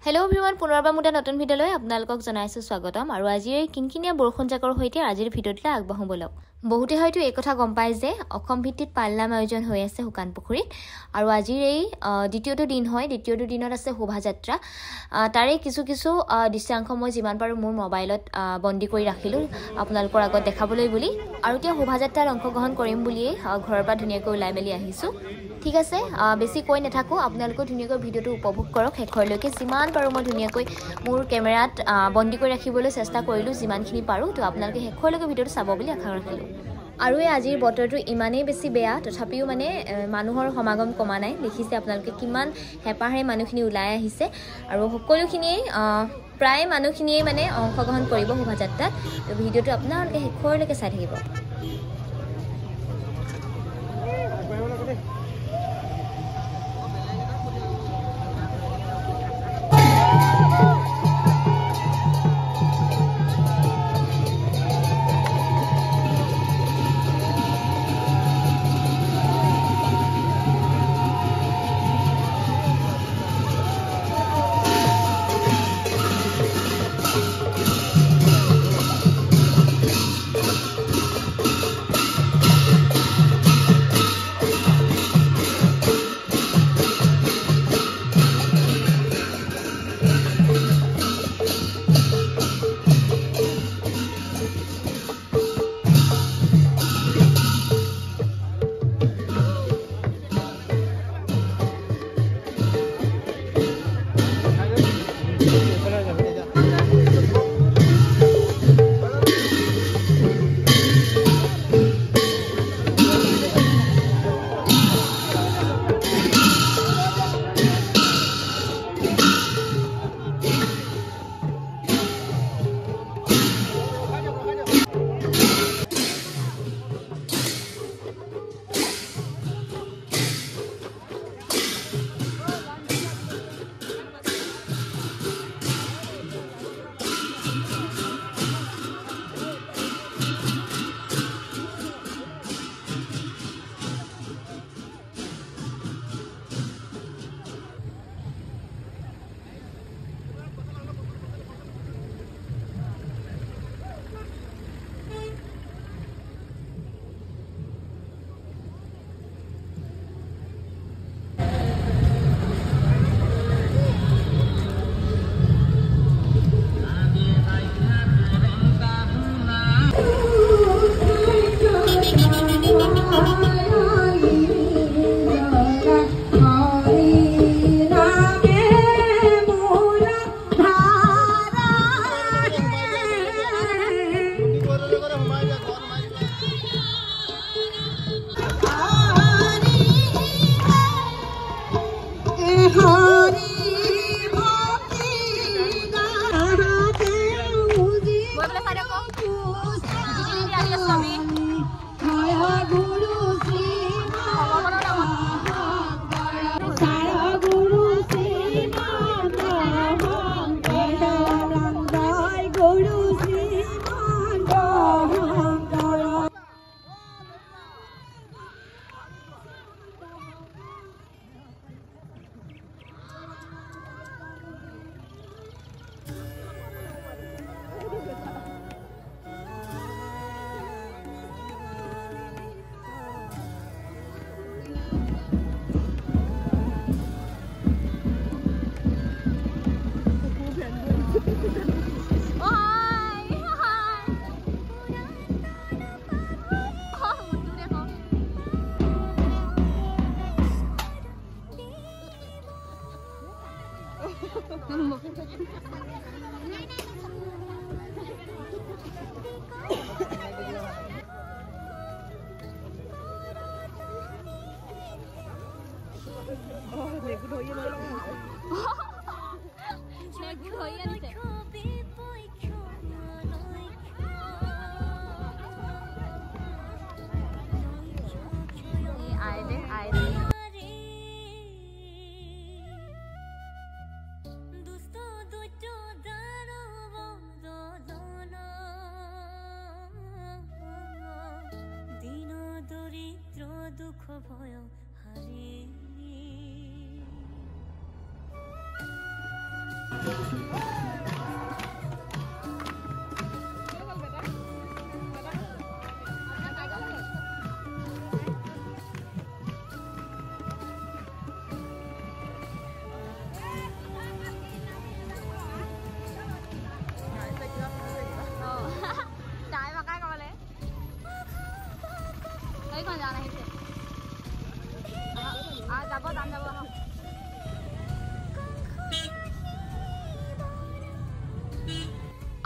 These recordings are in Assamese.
হেল্ল' এভৰিৱান, পুনৰবাৰ মোৰ নতুন ভিডিঅ'লৈ আপোনালোকক জনাইছোঁ স্বাগতম। আৰু আজিৰ কিনকিনীয়া বৰষুণ জাকৰ সৈতে আজিৰ ভিডিঅ'টোলৈ আগবাঢ়ো বলক। বহুতে হয়তো এই কথা গম পায় যে অসম ভিত্তিত পালনাম আয়োজন হৈ আছে শুকান পুখুৰীত। আৰু আজিৰ এই দ্বিতীয়টো দিন হয়। দ্বিতীয়টো দিনত আছে শোভাযাত্ৰা। তাৰে কিছু দৃশ্যাংশ মই যিমান পাৰোঁ মোৰ মোবাইলত বন্দী কৰি ৰাখিলোঁ আপোনালোকৰ আগত দেখাবলৈ বুলি। আৰু এতিয়া শোভাযাত্ৰাত অংশগ্ৰহণ কৰিম বুলিয়েই ঘৰৰ পৰা ধুনীয়াকৈ ওলাই মেলি আহিছোঁ। ঠিক আছে, বেছি কৈ নাথাকোঁ, আপোনালোকেও ধুনীয়াকৈ ভিডিঅ'টো উপভোগ কৰক শেষৰলৈকে। যিমান পাৰোঁ মই ধুনীয়াকৈ মোৰ কেমেৰাত বন্দী কৰি ৰাখিবলৈ চেষ্টা কৰিলোঁ যিমানখিনি পাৰোঁ। তো আপোনালোকে শেষৰলৈকে ভিডিঅ'টো চাব বুলি আশা ৰাখিলোঁ। আৰু এই আজিৰ বতৰটো ইমানেই বেছি বেয়া, তথাপিও মানে মানুহৰ সমাগম কমা নাই। দেখিছে আপোনালোকে কিমান হেঁপাহেৰে মানুহখিনি ওলাই আহিছে। আৰু সকলোখিনিয়ে প্ৰায় মানুহখিনিয়ে মানে অংশগ্ৰহণ কৰিব শোভাযাত্ৰাত। তো ভিডিঅ'টো আপোনালোকে শেষৰলৈকে চাই থাকিব। দুঃখ ভয় হাৰি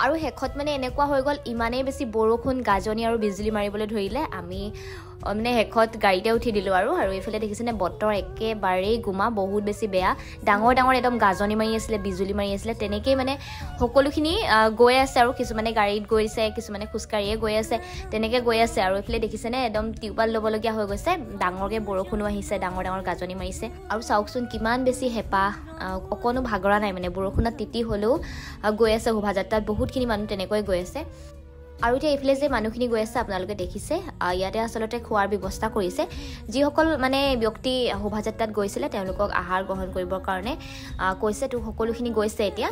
আৰু হেকত মানে এনেকুৱা হৈ গ'ল ইমানেই বেছি বৰষুণ গাজনি আৰু বিজুলী মাৰিবলৈ ধৰিলে আমি মানে হেকত গাড়ীতে উঠি দিলোঁ আৰু এইফালে দেখিছেনে বতৰ একেবাৰেই গুমা বহুত বেছি বেয়া ডাঙৰ ডাঙৰ একদম গাজনি মাৰি আছিলে বিজুলী মাৰি আছিলে তেনেকেই মানে সকলোখিনি গৈ আছে আৰু কিছুমানে গাড়ীত গৈছে কিছুমানে খোজকাঢ়িয়ে গৈ আছে তেনেকৈ গৈ আছে আৰু এইফালে দেখিছেনে একদম টিউপাল ল'বলগীয়া হৈ গৈছে ডাঙৰকৈ বৰষুণো আহিছে ডাঙৰ ডাঙৰ গাজনি মাৰিছে আৰু চাওকচোন কিমান বেছি হেঁপাহ অকণো ভাগৰা নাই মানে বৰষুণত তিতি হ'লেও গৈ আছে শোভাযাত্ৰাত বহুতখিনি মানুহ তেনেকৈ গৈ আছে আৰু এতিয়া এইফালে যে মানুহখিনি গৈ আছে আপোনালোকে দেখিছে ইয়াতে আচলতে খোৱাৰ ব্যৱস্থা কৰিছে যিসকল মানে ব্যক্তি শোভাযাত্ৰাত গৈছিলে তেওঁলোকক আহাৰ গ্ৰহণ কৰিবৰ কাৰণে কৈছে তো সকলোখিনি গৈছে এতিয়া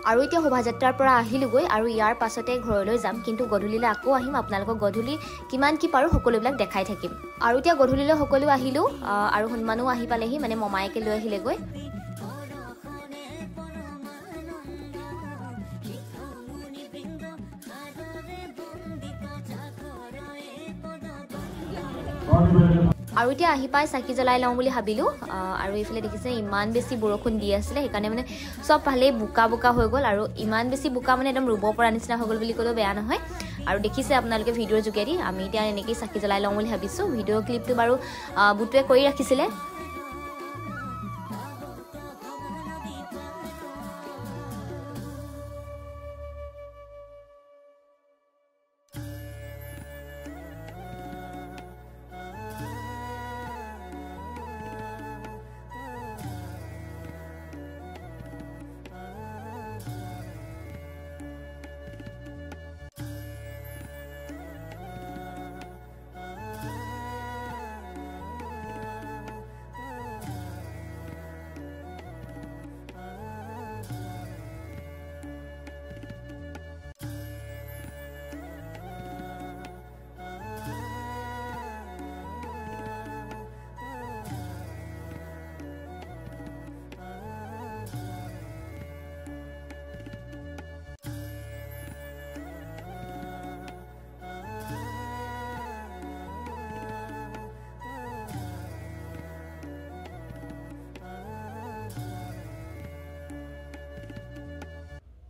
আৰু এতিয়া শোভাযাত্ৰাৰ পৰা আহিলোগৈ আৰু ইয়াৰ পাছতে ঘৰলৈ যাম কিন্তু গধূলিলৈ আকৌ আহিম আপোনালোকক গধূলি কিমান কি পাৰোঁ সকলোবিলাক দেখাই থাকিম আৰু এতিয়া গধূলিলৈ সকলো আহিলোঁ আৰু হনুমানো আহি পালেহি মানে মমায়েকে লৈ আহিলেগৈ আৰু এতিয়া আহি পাই চাকি জ্বলাই লওঁ বুলি ভাবিলোঁ আৰু এইফালে দেখিছে ইমান বেছি বৰষুণ দি আছিলে সেইকাৰণে মানে চব ভালেই বোকা বোকা হৈ গ'ল আৰু ইমান বেছি বোকা মানে একদম ৰুব পৰা নিচিনা হৈ গ'ল বুলি ক'লেও বেয়া নহয় আৰু দেখিছে আপোনালোকে ভিডিঅ'ৰ যোগেদি আমি এতিয়া এনেকৈয়ে চাকি জ্বলাই লওঁ বুলি ভাবিছোঁ ভিডিঅ' ক্লিপটো বাৰু বুটুৱে কৰি ৰাখিছিলে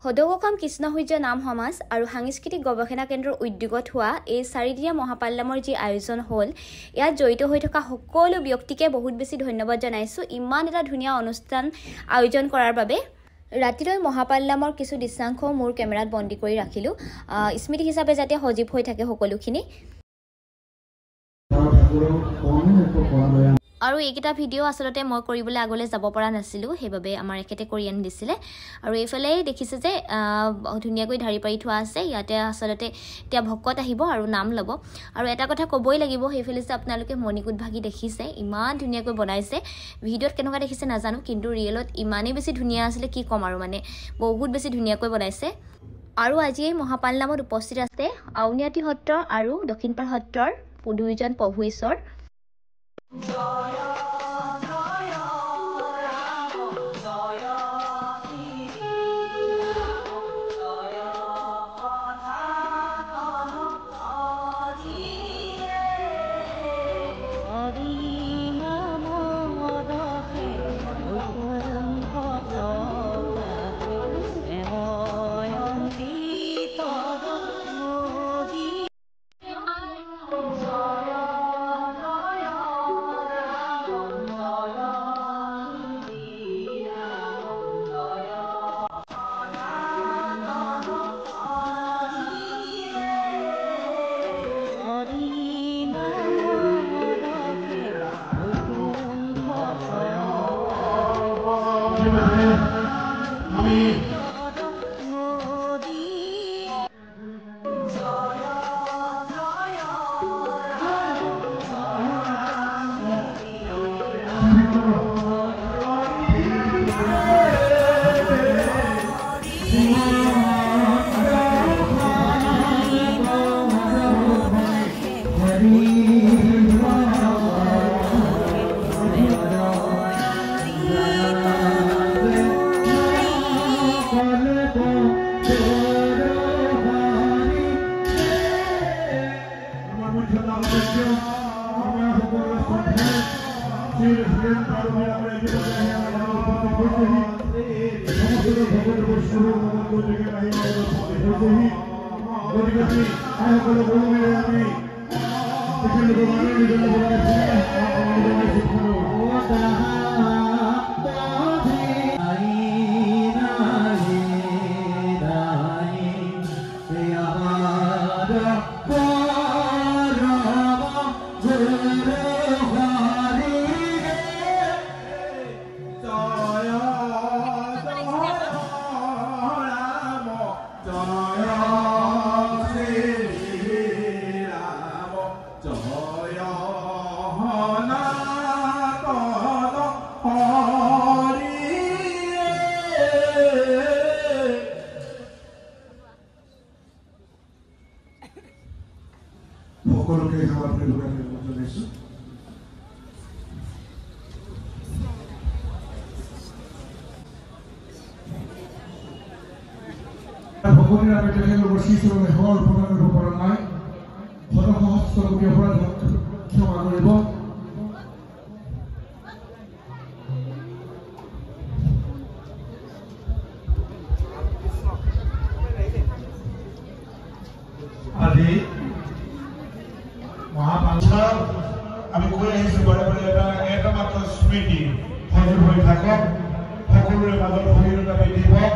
সদৌ অসম কৃষ্ণসূৰ্য নাম সমাজ আৰু সাংস্কৃতিক গৱেষণা কেন্দ্ৰৰ উদ্যোগত হোৱা এই 4দিনীয়া মহাপাল্লামৰ যি আয়োজন হ'ল ইয়াত জড়িত হৈ থকা সকলো ব্যক্তিকে বহুত বেছি ধন্যবাদ জনাইছোঁ ইমান এটা ধুনীয়া অনুষ্ঠান আয়োজন কৰাৰ বাবে ৰাতিলৈ মহাপাল্লামৰ কিছু দৃশ্যাংশ মোৰ কেমেৰাত বন্দী কৰি ৰাখিলোঁ স্মৃতি হিচাপে যাতে সজীৱ হৈ থাকে সকলোখিনি আৰু এইকেইটা ভিডিঅ' আচলতে মই কৰিবলৈ আগলৈ যাব পৰা নাছিলোঁ সেইবাবে আমাৰ এখেতে কৰি আনি দিছিলে আৰু এইফালে দেখিছে যে ধুনীয়াকৈ ধাৰি পাৰি থোৱা আছে ইয়াতে আচলতে এতিয়া ভকত আহিব আৰু নাম ল'ব আৰু এটা কথা ক'বই লাগিব সেইফালে যে আপোনালোকে মণিকূট ভাগি দেখিছে ইমান ধুনীয়াকৈ বনাইছে ভিডিঅ'ত কেনেকুৱা দেখিছে নাজানো কিন্তু ৰিয়েলত ইমানেই বেছি ধুনীয়া আছিলে কি ক'ম আৰু মানে বহুত বেছি ধুনীয়াকৈ বনাইছে আৰু আজি এই মহাপালনামত উপস্থিত আছে আউনীআটী সত্ৰ আৰু দক্ষিণপাট সত্ৰৰ দুয়োজন প্ৰভু ঈশ্বৰ ভগৱানৰ আমি তেখেতৰ বৰ্ষিতৰ মেহৰ প্ৰদান কৰিব পৰা নাই সহস্ৰ কোটি অপৰাধ ক্ষমা কৰিব আজি মহাপাঞ্চা আমি কৈ আহিছো বাৰে বাৰে এটা মাত্ৰ স্মৃতি সজীৱ হৈ থাকক সকলোৰে মাজত সহিষ্ণুতা বৃদ্ধি হওক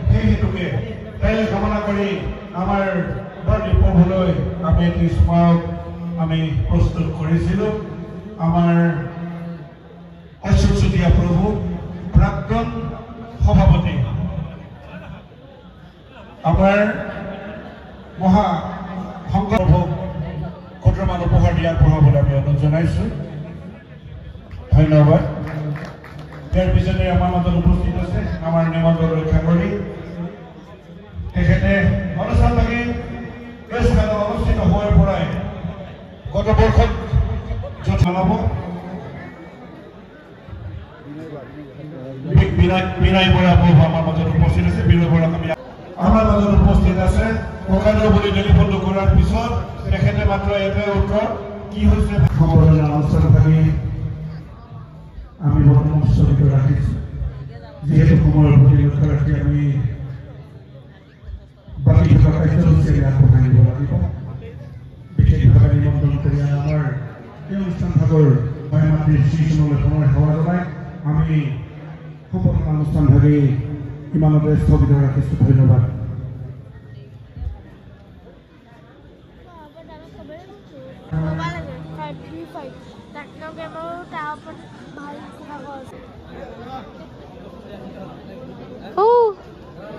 সেই হেতুকে তাই কামনা কৰি আমাৰ বৰদীপ প্ৰভুলৈ আমি এটি স্মাৰক আমি প্ৰস্তুত কৰিছিলোঁ আমাৰ অচ্যুত চুতীয়া প্ৰভু প্ৰাক্তন সভাপতি আমাৰ মহা সংঘৰ্ষক কটৰমান উপহাৰ দিয়াৰ পঢ়াবলৈ আমি অনুৰোধ জনাইছোঁ ধন্যবাদ ইয়াৰ পিছতে আমাৰ মাজত উপস্থিত আছে আমাৰ নিমন্ত্ৰণ ৰক্ষা কৰি তেখেতে অনুষ্ঠান লাগি অনুষ্ঠিত হোৱাৰ পৰাই গত বৰ্ষত য'ত জনাব বিনয় বৰা প্ৰভু আমাৰ মাজত উপস্থিত আছে বিনয় বৰাক আমি আমাৰ মাজত উপস্থিত আছে ককালৰ বুলি টেলিফোনটো কৰাৰ পিছত তেখেতে মাত্ৰ এটাই উত্তৰ কি হৈছে খবৰলৈ অনুষ্ঠান থাকি আমি বৰ্তমান স্থগিত ৰাখিছোঁ যিহেতু সময়ৰ প্ৰতি লক্ষ্য ৰাখি আমি বাকি থকা কাৰ্যসূচী আগবঢ়াই দিব লাগিব বিশেষভাৱে নিমন্ত্ৰণ কৰি আমাৰ এই অনুষ্ঠান ভাগৰ মাতৃৰ শ্ৰীচৰণলৈ পুনৰ সেৱা জনাই আমি সম্পূৰ্ণ অনুষ্ঠান ভাগি ইমানতে স্থগিত ৰাখিছোঁ ধন্যবাদ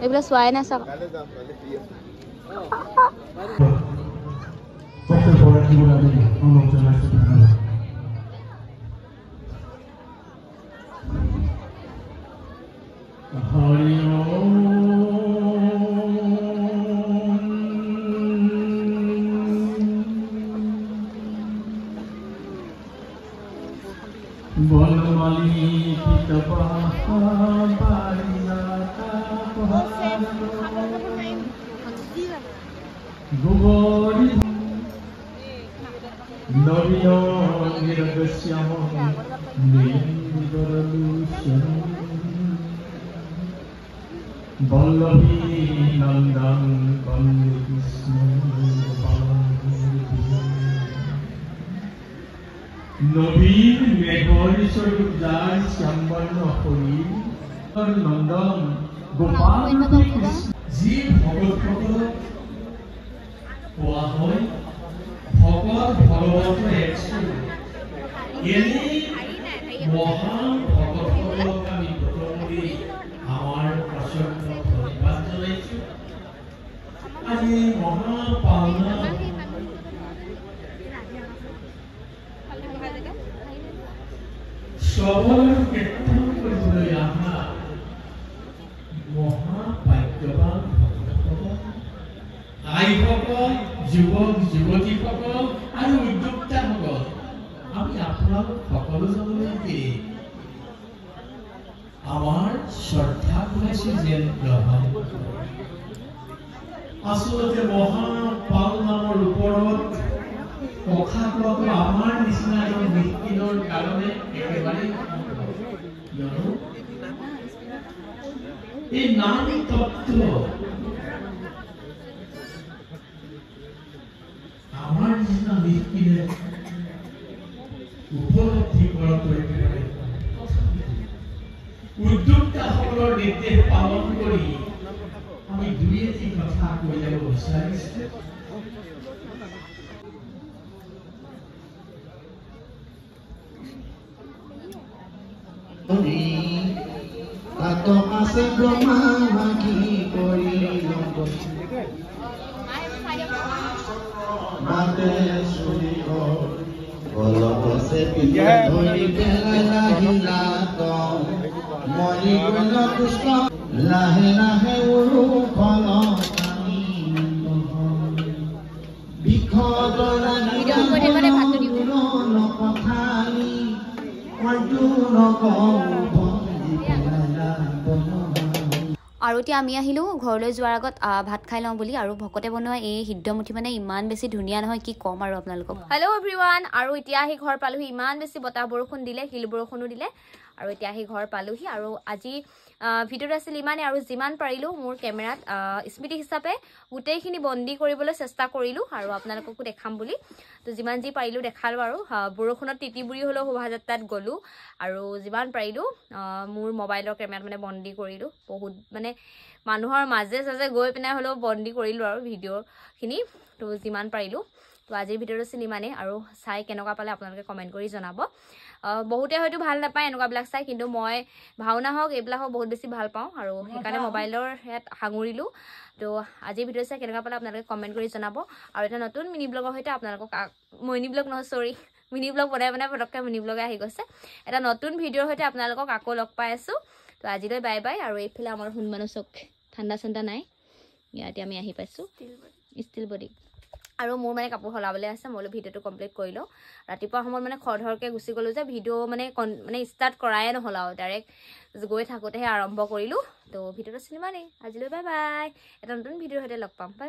এইবিলাক চোৱাই নাই চাওক নবীন মেঘৰ স্বৰূপ যাৰ শ্যামবৰ্ণ শৰীৰ নন্দন গোপাল যি ভগতসকলক কোৱা হয় ভগত ভগৱত এনে মহান ভগতসকলক আমি প্ৰথমে আমাৰ প্ৰচণ্ড ধন্যবাদ জনাইছোঁ আজি মহা পাওনা সবল কীৰ্তন কৰিবলৈ অহা মহাভাগ্যৱান ভক্তসকল আইসকল যুৱক যুৱতীসকল আৰু উদ্যোক্তাসকল আমি আপোনালোক সকলোজনলৈকে আমাৰ শ্ৰদ্ধা কৰিছোঁ যেন গ্ৰহণ আচলতে মহাপাল নামৰ ওপৰত কথা কোৱাটো আমাৰ নিচিনা এজন ব্যক্তিৰ কাৰণে একেবাৰে এই নাৰী তত্ত্ব আমাৰ নিচিনা ব্যক্তিয়ে উপলব্ধি কৰাটো একেবাৰে উদ্যোক্তাসকলৰ নিৰ্দেশ পালন কৰি আমি দুই এটি কথা কৈ যাব বিচাৰিছোঁ। আছে ব্ৰহ্মা কি কৰি মাতে চুৰি অলপছে পিঠা ধৰি পেলাহিলা মৰি গল কৃষ্ণ লাহে লাহে উৰু ফল বিষদ লাগি নকথালি অৰ্জুন আৰু এতিয়া আমি আহিলোঁ ঘৰলৈ যোৱাৰ আগত ভাত খাই লওঁ বুলি। আৰু ভকতে বনোৱা এই সিদ্ধমুঠি মানে ইমান বেছি ধুনীয়া নহয়, কি ক'ম আৰু আপোনালোকক। হেল্ল' এভৰিৱান, আৰু এতিয়া আহি ঘৰ পালোহি। ইমান বেছি বতাহ বৰষুণ দিলে, শিল বৰষুণো দিলে, আৰু এতিয়া আহি ঘৰ পালোহি। আৰু আজি ভিডিঅ'টো আছিল ইমানেই, আৰু যিমান পাৰিলোঁ মোৰ কেমেৰাত স্মৃতি হিচাপে গোটেইখিনি বন্দী কৰিবলৈ চেষ্টা কৰিলোঁ আৰু আপোনালোককো দেখাম বুলি। তো যিমান যি পাৰিলোঁ দেখালোঁ। আৰু বৰষুণত তিতি বুৰি হ'লেও শোভাযাত্ৰাত গ'লোঁ, আৰু যিমান পাৰিলোঁ মোৰ মোবাইলৰ কেমেৰাত মানে বন্দী কৰিলোঁ। বহুত মানে মানুহৰ মাজে চাজে গৈ পিনে হ'লেও বন্দী কৰিলোঁ আৰু ভিডিঅ'খিনি, তো যিমান পাৰিলোঁ। তো আজিৰ ভিডিঅ'টো আছিল ইমানেই, আৰু চাই কেনেকুৱা পালে আপোনালোকে কমেণ্ট কৰি জনাব। বহুতে হয়তো ভাল নাপায় এনেকুৱাবিলাক চাই, কিন্তু মই ভাওনা হওক এইবিলাক হওক বহুত বেছি ভাল পাওঁ, আৰু সেইকাৰণে মোবাইলৰ ইয়াত সাঙুৰিলোঁ। তো আজিৰ ভিডিঅ' চাই কেনেকুৱা পালে আপোনালোকে কমেণ্ট কৰি জনাব। আৰু এটা নতুন মিনি ব্লগৰ সৈতে আপোনালোকক মিনি ব্লগ নহয় চৰি মিনি ব্লগ বনাই পটককৈ মিনি ব্লগে আহি গৈছে। এটা নতুন ভিডিঅ'ৰ সৈতে আপোনালোকক আকৌ লগ পাই আছোঁ। তো আজিলৈ বাই বাই। আৰু এইফালে আমাৰ হনুমানো চক ঠাণ্ডা চাণ্ডা নাই, ইয়াতে আমি আহি পাইছোঁ ষ্টিল বডি। আৰু মোৰ মানে কাপোৰ সলাবলৈ আছে, মই বোলো ভিডিঅ'টো কমপ্লিট কৰি লওঁ। ৰাতিপুৱা সময়ত মানে খৰধৰকৈ গুচি গ'লোঁ যে ভিডিঅ' মানে ষ্টাৰ্ট কৰাই নহ'ল, আৰু ডাইৰেক্ট গৈ থাকোঁতেহে আৰম্ভ কৰিলোঁ। তো ভিডিঅ'টো চিনেমা নেই। আজিলৈ বাই বাই। এটা নতুন ভিডিঅ'ৰ সৈতে লগ পাম। বাই।